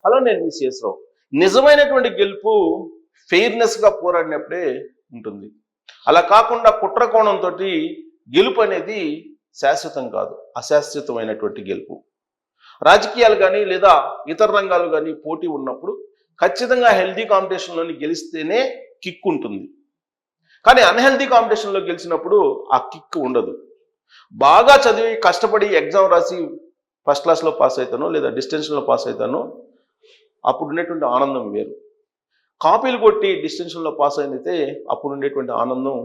అలా నేను సిఎస్ రావు నిజమైనటువంటి గెలుపు ఫెయిర్నెస్గా పోరాడినప్పుడే ఉంటుంది. అలా కాకుండా కుట్ర కోణంతో గెలుపు అనేది శాశ్వతం కాదు, అశాశ్వతమైనటువంటి గెలుపు. రాజకీయాలు కానీ లేదా ఇతర రంగాలు కానీ పోటీ ఉన్నప్పుడు ఖచ్చితంగా హెల్దీ కాంపిటీషన్లోని గెలిస్తేనే కిక్ ఉంటుంది. కానీ అన్హెల్దీ కాంపిటీషన్లో గెలిచినప్పుడు ఆ కిక్ ఉండదు. బాగా చదివి కష్టపడి ఎగ్జామ్ రాసి ఫస్ట్ క్లాస్లో పాస్ అవుతానో లేదా డిస్టింక్షన్లో పాస్ అవుతానో అప్పుడు ఉండేటువంటి ఆనందం వేరు. కాపీలు కొట్టి డిస్టింక్షన్లో పాస్ అయినైతే అప్పుడు ఉండేటువంటి ఆనందం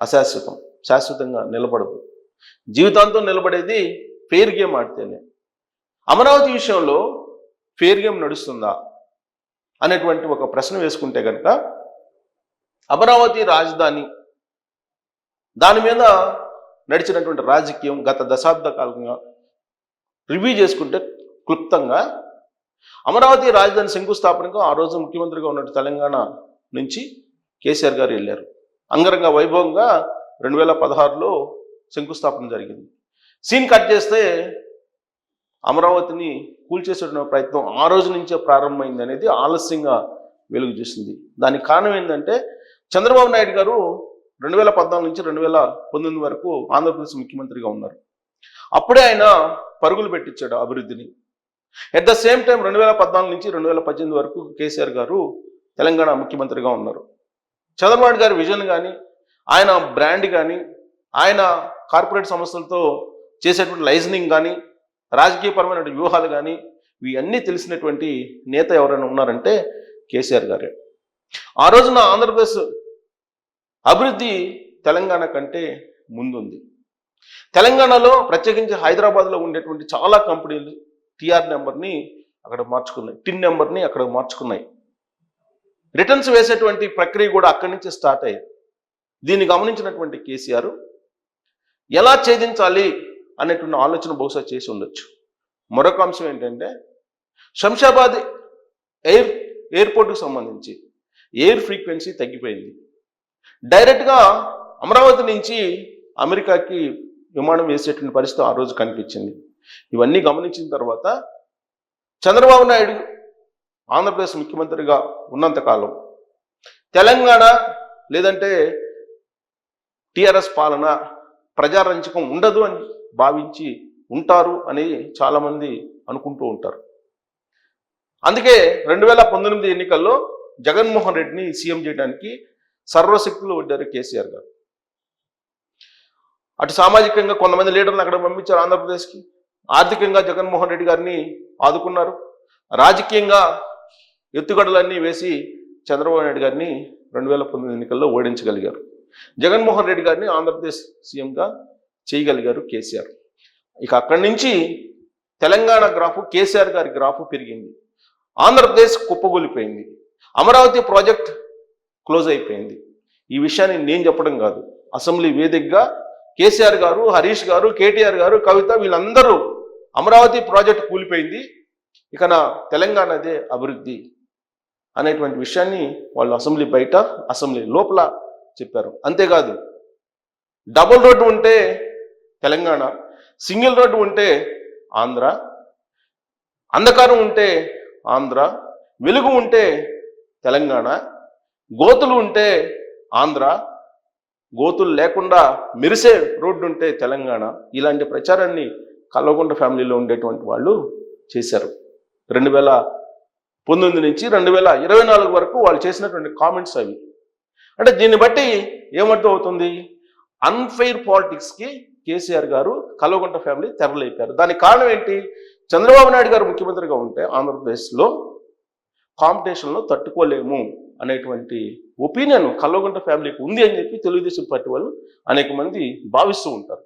అశాశ్వతం, శాశ్వతంగా నిలబడదు. జీవితాంతం నిలబడేది ఫెయిర్ గేమ్ ఆడితేనే. అమరావతి విషయంలో ఫెయిర్ గేమ్ నడుస్తుందా అనేటువంటి ఒక ప్రశ్న వేసుకుంటే కనుక అమరావతి రాజధాని దాని మీద నడిచినటువంటి రాజకీయం గత దశాబ్ద కాలంగా రివ్యూ చేసుకుంటే క్లుప్తంగా అమరావతి రాజధాని శంకుస్థాపనకు ఆ రోజు ముఖ్యమంత్రిగా ఉన్నట్టు తెలంగాణ నుంచి కేసీఆర్ గారు వెళ్ళారు. అంగరంగ వైభవంగా 2016లో శంకుస్థాపన జరిగింది. సీన్ కట్ చేస్తే అమరావతిని కూల్చేసే ప్రయత్నం ఆ రోజు నుంచే ప్రారంభమైంది అనేది ఆలస్యంగా వెలుగు చూసింది. దానికి కారణం ఏంటంటే చంద్రబాబు నాయుడు గారు 2014 నుంచి 2019 వరకు ఆంధ్రప్రదేశ్ ముఖ్యమంత్రిగా ఉన్నారు. అప్పుడే ఆయన పరుగులు పెట్టించాడు అభివృద్ధిని. ఎట్ ద సేమ్ టైం 2014 నుంచి 2018 వరకు కేసీఆర్ గారు తెలంగాణ ముఖ్యమంత్రిగా ఉన్నారు. చంద్రబాబు గారి విజన్ కానీ ఆయన బ్రాండ్ కానీ ఆయన కార్పొరేట్ సంస్థలతో చేసేటువంటి లైజనింగ్ కానీ రాజకీయపరమైన వ్యూహాలు కానీ ఇవన్నీ తెలిసినటువంటి నేత ఎవరైనా ఉన్నారంటే కేసీఆర్ గారే. ఆ రోజున ఆంధ్రప్రదేశ్ అభివృద్ధి తెలంగాణ కంటే ముందుంది. తెలంగాణలో ప్రత్యేకించి హైదరాబాద్లో ఉండేటువంటి చాలా కంపెనీలు టీఆర్ నెంబర్ని అక్కడ మార్చుకున్నాయి, టిన్ నెంబర్ని అక్కడ మార్చుకున్నాయి. రిటర్న్స్ వేసేటువంటి ప్రక్రియ కూడా అక్కడి నుంచి స్టార్ట్ అయ్యింది. దీన్ని గమనించినటువంటి కేసీఆర్ ఎలా ఛేదించాలి అనేటువంటి ఆలోచన బహుశా చేసి ఉండొచ్చు. మరొక అంశం ఏంటంటే శంషాబాద్ ఎయిర్పోర్ట్కి సంబంధించి ఎయిర్ ఫ్రీక్వెన్సీ తగ్గిపోయింది. డైరెక్ట్గా అమరావతి నుంచి అమెరికాకి విమానం వేసేటువంటి పరిస్థితి ఆ రోజు కనిపించింది. ఇవన్నీ గమనించిన తర్వాత చంద్రబాబు నాయుడు ఆంధ్రప్రదేశ్ ముఖ్యమంత్రిగా ఉన్నంతకాలం తెలంగాణ లేదంటే టీఆర్ఎస్ పాలన ప్రజారంజకం ఉండదు అని భావించి ఉంటారు అని చాలామంది అనుకుంటూ ఉంటారు. అందుకే 2019 ఎన్నికల్లో జగన్మోహన్ రెడ్డిని సీఎం చేయడానికి సర్వశక్తులు ఒడ్డారు కేసీఆర్ గారు. అటు సామాజికంగా కొంతమంది లీడర్లు అక్కడ పంపించారు ఆంధ్రప్రదేశ్కి, ఆర్థికంగా జగన్మోహన్ రెడ్డి గారిని ఆదుకున్నారు, రాజకీయంగా ఎత్తుగడలన్నీ వేసి చంద్రబాబు నాయుడు గారిని 2019 ఎన్నికల్లో ఓడించగలిగారు. జగన్మోహన్ రెడ్డి గారిని ఆంధ్రప్రదేశ్ సీఎంగా చేయగలిగారు కేసీఆర్. ఇక అక్కడి నుంచి తెలంగాణ గ్రాఫు కేసీఆర్ గారి గ్రాఫు పెరిగింది. ఆంధ్రప్రదేశ్ కుప్పగొలిపోయింది. అమరావతి ప్రాజెక్ట్ క్లోజ్ అయిపోయింది. ఈ విషయాన్ని నేను చెప్పడం కాదు, అసెంబ్లీ వేదికగా కేసీఆర్ గారు, హరీష్ గారు, కేటీఆర్ గారు, కవిత వీళ్ళందరూ అమరావతి ప్రాజెక్ట్ కూలిపోయింది, ఇక నా తెలంగాణదే అభివృద్ధి అనేటువంటి విషయాన్ని వాళ్ళు అసెంబ్లీ బయట అసెంబ్లీ లోపల చెప్పారు. అంతేకాదు డబుల్ రోడ్డు ఉంటే తెలంగాణ, సింగిల్ రోడ్డు ఉంటే ఆంధ్ర, అంధకారం ఉంటే ఆంధ్ర, వెలుగు ఉంటే తెలంగాణ, గోతులు ఉంటే ఆంధ్ర, గోతులు లేకుండా మెరిసే రోడ్డు ఉంటే తెలంగాణ. ఇలాంటి ప్రచారాన్ని కల్వకుంట్ల ఫ్యామిలీలో ఉండేటువంటి వాళ్ళు చేశారు. 2019 నుంచి 2024 వరకు వాళ్ళు చేసినటువంటి కామెంట్స్ అవి. అంటే దీన్ని బట్టి ఏమర్థం అవుతుంది, అన్ఫెయిర్ పాలిటిక్స్కి కేసీఆర్ గారు కల్వకుంట్ల ఫ్యామిలీ తెరలేపారు. దానికి కారణం ఏంటి, చంద్రబాబు నాయుడు గారు ముఖ్యమంత్రిగా ఉంటే ఆంధ్రప్రదేశ్లో కాంపిటీషన్లో తట్టుకోలేము అనేటువంటి ఒపీనియన్ కల్వకుంట్ల ఫ్యామిలీకి ఉంది అని చెప్పి తెలుగుదేశం పార్టీ వాళ్ళు అనేక మంది భావిస్తూ ఉంటారు.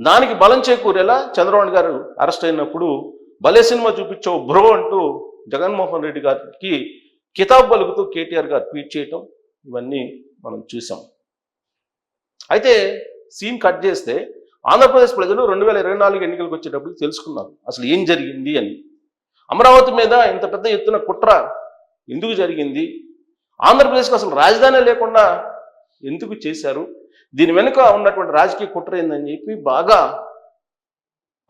దానికి బలం చేకూరేలా చంద్రబాబు గారు అరెస్ట్ అయినప్పుడు భలే సినిమా చూపించావు బ్రో అంటూ జగన్మోహన్ రెడ్డి గారికి కితాబ్ పలుకుతూ కేటీఆర్ గారు ట్వీట్ చేయటం ఇవన్నీ మనం చూసాం. అయితే సీన్ కట్ చేస్తే ఆంధ్రప్రదేశ్ ప్రజలు 2024 ఎన్నికలకు వచ్చేటప్పుడు తెలుసుకున్నారు అసలు ఏం జరిగింది అని. అమరావతి మీద ఇంత పెద్ద ఎత్తున కుట్ర ఎందుకు జరిగింది, ఆంధ్రప్రదేశ్కి అసలు రాజధాని లేకుండా ఎందుకు చేశారు, దీని వెనుక ఉన్నటువంటి రాజకీయ కుట్ర ఏందని చెప్పి బాగా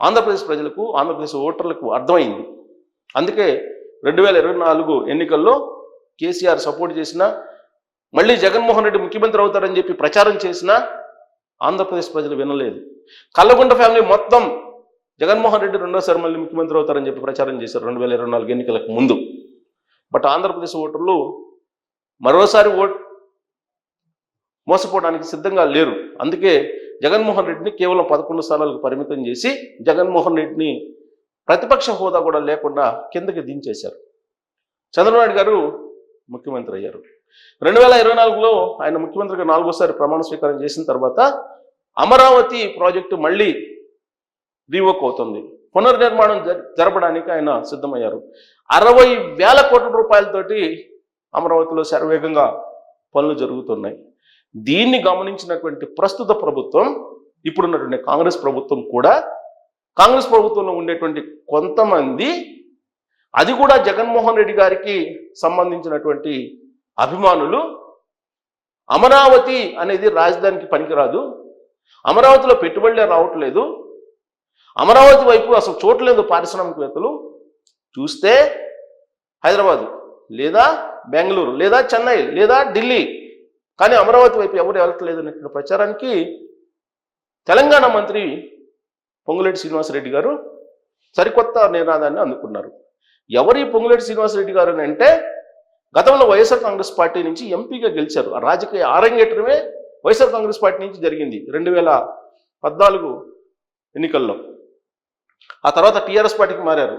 ఆంధ్రప్రదేశ్ ప్రజలకు, ఆంధ్రప్రదేశ్ ఓటర్లకు అర్థమైంది. అందుకే 2024 ఎన్నికల్లో కేసీఆర్ సపోర్ట్ చేసినా, మళ్ళీ జగన్మోహన్ రెడ్డి ముఖ్యమంత్రి అవుతారని చెప్పి ప్రచారం చేసినా ఆంధ్రప్రదేశ్ ప్రజలు వినలేదు. కల్లగుంట ఫ్యామిలీ మొత్తం జగన్మోహన్ రెడ్డి రెండోసారి మళ్ళీ ముఖ్యమంత్రి అవుతారని చెప్పి ప్రచారం చేశారు 2024 ఎన్నికలకు ముందు. బట్ ఆంధ్రప్రదేశ్ ఓటర్లు మరోసారి మోసపోవడానికి సిద్ధంగా లేరు. అందుకే జగన్మోహన్ రెడ్డిని కేవలం 11 స్థానాలకు పరిమితం చేసి జగన్మోహన్ రెడ్డిని ప్రతిపక్ష హోదా కూడా లేకుండా కిందకి దించేశారు. చంద్రబాబు నాయుడు గారు ముఖ్యమంత్రి అయ్యారు. 2024లో ఆయన ముఖ్యమంత్రిగా 4వ ప్రమాణ స్వీకారం చేసిన తర్వాత అమరావతి ప్రాజెక్టు మళ్ళీ రీవర్క్ అవుతుంది. పునర్నిర్మాణం జరపడానికి ఆయన సిద్ధమయ్యారు. 60,000 కోట్ల రూపాయలతోటి అమరావతిలో శరవేగంగా పనులు జరుగుతున్నాయి. దీన్ని గమనించినటువంటి ప్రస్తుత ప్రభుత్వం, ఇప్పుడున్నటువంటి కాంగ్రెస్ ప్రభుత్వం కూడా, కాంగ్రెస్ ప్రభుత్వంలో ఉండేటువంటి కొంతమంది, అది కూడా జగన్మోహన్ రెడ్డి గారికి సంబంధించినటువంటి అభిమానులు, అమరావతి అనేది రాజధానికి పనికిరాదు, అమరావతిలో పెట్టుబడులే రావట్లేదు, అమరావతి వైపు అసలు చూడలేదు పారిశ్రామికవేత్తలు, చూస్తే హైదరాబాదు లేదా బెంగళూరు లేదా చెన్నై లేదా ఢిల్లీ, కానీ అమరావతి వైపు ఎవరు వెళ్ళట్లేదు అనే ప్రచారానికి తెలంగాణ మంత్రి పొంగులేటి శ్రీనివాసరెడ్డి గారు సరికొత్త నినాదాన్ని అందుకున్నారు. ఎవరి పొంగులేటి శ్రీనివాసరెడ్డి గారు అంటే గతంలో వైఎస్ఆర్ కాంగ్రెస్ పార్టీ నుంచి ఎంపీగా గెలిచారు. ఆ రాజకీయ ఆరంగేట్రమే వైఎస్ఆర్ కాంగ్రెస్ పార్టీ నుంచి జరిగింది 2014 ఎన్నికల్లో. ఆ తర్వాత టీఆర్ఎస్ పార్టీకి మారారు.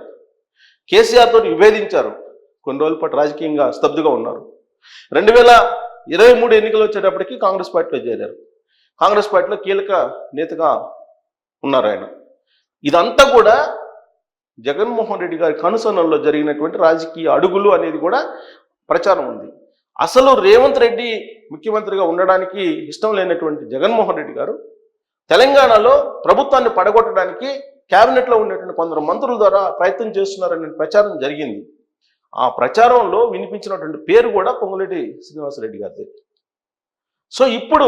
కేసీఆర్ తోటి విభేదించారు. కొన్ని రోజుల పాటు రాజకీయంగా స్తబ్దుగా ఉన్నారు. 2023 ఎన్నికలు వచ్చేటప్పటికి కాంగ్రెస్ పార్టీలో చేరారు. కాంగ్రెస్ పార్టీలో కీలక నేతగా ఉన్నారు ఆయన. ఇదంతా కూడా జగన్మోహన్ రెడ్డి గారి కనుసన్నల్లో జరిగినటువంటి రాజకీయ అడుగులు అనేది కూడా ప్రచారం ఉంది. అసలు రేవంత్ రెడ్డి ముఖ్యమంత్రిగా ఉండడానికి ఇష్టం లేనటువంటి జగన్మోహన్ రెడ్డి గారు తెలంగాణలో ప్రభుత్వాన్ని పడగొట్టడానికి క్యాబినెట్లో ఉండేటువంటి కొందరు మంత్రుల ద్వారా ప్రయత్నం చేస్తున్నారనే ప్రచారం జరిగింది. ఆ ప్రచారంలో వినిపించినటువంటి పేరు కూడా పొంగులేటి శ్రీనివాసరెడ్డి గారిది. సో ఇప్పుడు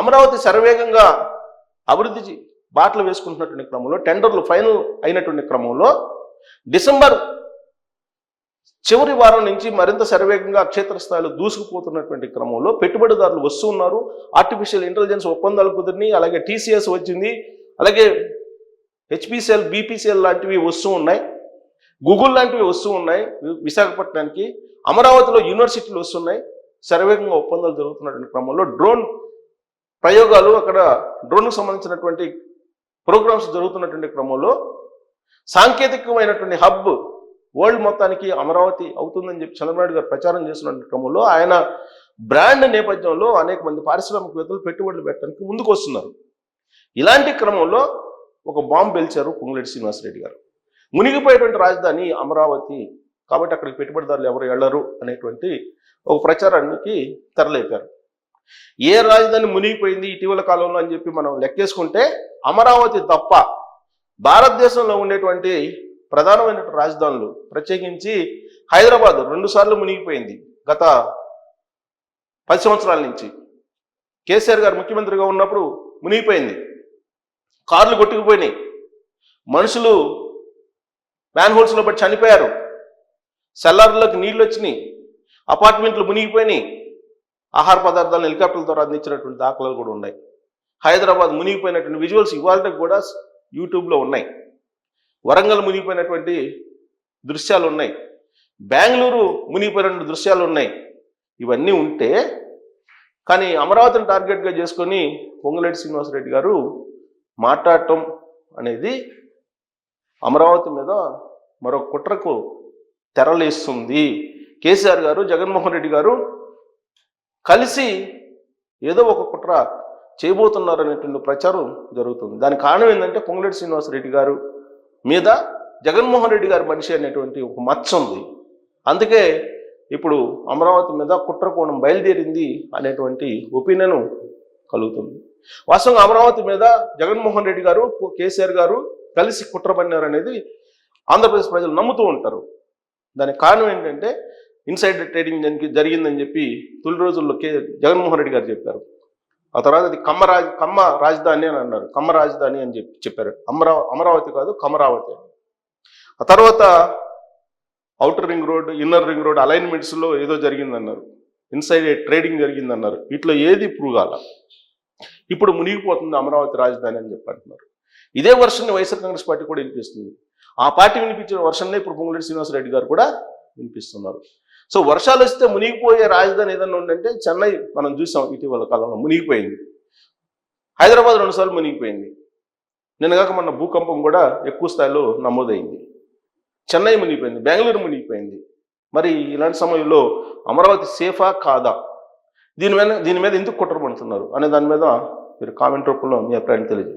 అమరావతి శరవేగంగా అభివృద్ధి బాటలు వేసుకుంటున్నటువంటి క్రమంలో, టెండర్లు ఫైనల్ అయినటువంటి క్రమంలో, డిసెంబర్ చివరి వారం నుంచి మరింత శరవేగంగా క్షేత్రస్థాయిలో దూసుకుపోతున్నటువంటి క్రమంలో పెట్టుబడిదారులు వస్తూ ఉన్నారు. ఆర్టిఫిషియల్ ఇంటెలిజెన్స్ ఒప్పందాలు కుదిరినాయి. అలాగే టీసీఎస్ వచ్చింది. అలాగే హెచ్పిసిఎల్, బీపీసీఎల్ లాంటివి వస్తూ ఉన్నాయి. గూగుల్ లాంటివి వస్తూ ఉన్నాయి విశాఖపట్నానికి. అమరావతిలో యూనివర్సిటీలు వస్తున్నాయి. శరవేగంగా ఒప్పందాలు జరుగుతున్నటువంటి క్రమంలో డ్రోన్ ప్రయోగాలు, అక్కడ డ్రోన్కు సంబంధించినటువంటి ప్రోగ్రామ్స్ జరుగుతున్నటువంటి క్రమంలో సాంకేతికమైనటువంటి హబ్ వరల్డ్ మొత్తానికి అమరావతి అవుతుందని చెప్పి చంద్రబాబు గారు ప్రచారం చేస్తున్న క్రమంలో ఆయన బ్రాండ్ నేపథ్యంలో అనేక మంది పారిశ్రామికవేత్తలు పెట్టుబడులు పెట్టడానికి ముందుకు వస్తున్నారు. ఇలాంటి క్రమంలో ఒక బాంబు పేల్చారు పొంగులేటి శ్రీనివాసరెడ్డి గారు. మునిగిపోయేటువంటి రాజధాని అమరావతి, కాబట్టి అక్కడికి పెట్టుబడిదారులు ఎవరు వెళ్ళరు అనేటువంటి ఒక ప్రచారానికి తెరలేపారు. ఏ రాజధాని మునిగిపోయింది ఇటీవల కాలంలో అని చెప్పి మనం లెక్కేసుకుంటే అమరావతి తప్ప భారతదేశంలో ఉండేటువంటి ప్రధానమైన రాజధానులు, ప్రత్యేకించి హైదరాబాద్ 2 సార్లు మునిగిపోయింది గత 10 సంవత్సరాల నుంచి. కేసీఆర్ గారు ముఖ్యమంత్రిగా ఉన్నప్పుడు మునిగిపోయింది. కార్లు కొట్టుకుపోయినాయి, మనుషులు మ్యాన్ హోల్స్లో పడి చనిపోయారు, సెల్లార్లోకి నీళ్ళు వచ్చినాయి, అపార్ట్మెంట్లు మునిగిపోయినాయి, ఆహార పదార్థాలను హెలికాప్టర్ల ద్వారా అందించినటువంటి దాఖలాలు కూడా ఉన్నాయి. హైదరాబాద్ మునిగిపోయినటువంటి విజువల్స్ ఇవాళకి కూడా యూట్యూబ్లో ఉన్నాయి. వరంగల్ మునిగిపోయినటువంటి దృశ్యాలు ఉన్నాయి. బెంగళూరు మునిగిపోయినటువంటి దృశ్యాలు ఉన్నాయి. ఇవన్నీ ఉంటే కానీ అమరావతిని టార్గెట్గా చేసుకొని పొంగులేటి శ్రీనివాసరెడ్డి గారు మాట్లాడటం అనేది అమరావతి మీద మరో కుట్రకు తెరలేస్తుంది. కేసీఆర్ గారు, జగన్మోహన్ రెడ్డి గారు కలిసి ఏదో ఒక కుట్ర చేయబోతున్నారు అనేటువంటి ప్రచారం జరుగుతుంది. దానికి కారణం ఏంటంటే పొంగులేటి శ్రీనివాసరెడ్డి గారు మీద జగన్మోహన్ రెడ్డి గారి మనిషి అనేటువంటి ఒక మచ్చ ఉంది. అందుకే ఇప్పుడు అమరావతి మీద కుట్ర కోణం బయలుదేరింది అనేటువంటి ఒపీనియన్ కలుగుతుంది. వాస్తవంగా అమరావతి మీద జగన్మోహన్ రెడ్డి గారు, కేసీఆర్ గారు కలిసి కుట్ర పన్నారు అనేది ఆంధ్రప్రదేశ్ ప్రజలు నమ్ముతూ ఉంటారు. దానికి కారణం ఏంటంటే ఇన్సైడ్ ట్రేడింగ్ జరిగిందని చెప్పి తొలి రోజుల్లో జగన్మోహన్ రెడ్డి గారు చెప్పారు. ఆ తర్వాత అది కమ్మ రాజధాని అని అన్నారు. కమ్మ రాజధాని అని చెప్పారు. అమరావతి కాదు, కమరావతి అని. ఆ తర్వాత outer ring road, inner ring road అలైన్మెంట్స్లో ఏదో జరిగిందన్నారు, ఇన్సైడ్ ట్రేడింగ్ జరిగిందన్నారు. వీటిలో ఏది ప్రూవ్ కాల. ఇప్పుడు మునిగిపోతుంది అమరావతి రాజధాని అని చెప్పంటున్నారు. ఇదే వర్షన్ని వైఎస్ఆర్ కాంగ్రెస్ పార్టీ కూడా వినిపిస్తుంది. ఆ పార్టీ వినిపించిన వర్షన్నే ఇప్పుడు పొంగులేటి శ్రీనివాసరెడ్డి గారు కూడా వినిపిస్తున్నారు. సో వర్షాలు వస్తే మునిగిపోయే రాజధాని ఏదన్నా ఉందంటే చెన్నై మనం చూసాం, ఇటీవల కాలంలో మునిగిపోయింది. హైదరాబాద్ 2 సార్లు మునిగిపోయింది. నిన్నగాక మన భూకంపం కూడా ఎక్కువ స్థాయిలో నమోదైంది. చెన్నై మునిగిపోయింది, బెంగళూరు మునిగిపోయింది. మరి ఇలాంటి సమయంలో అమరావతి సేఫా కాదా, దీని మీద ఎందుకు కుట్ర పడుతున్నారు అనే దాని మీద మీరు కామెంట్ రూపంలో మీ అభిప్రాయం తెలియజేయండి.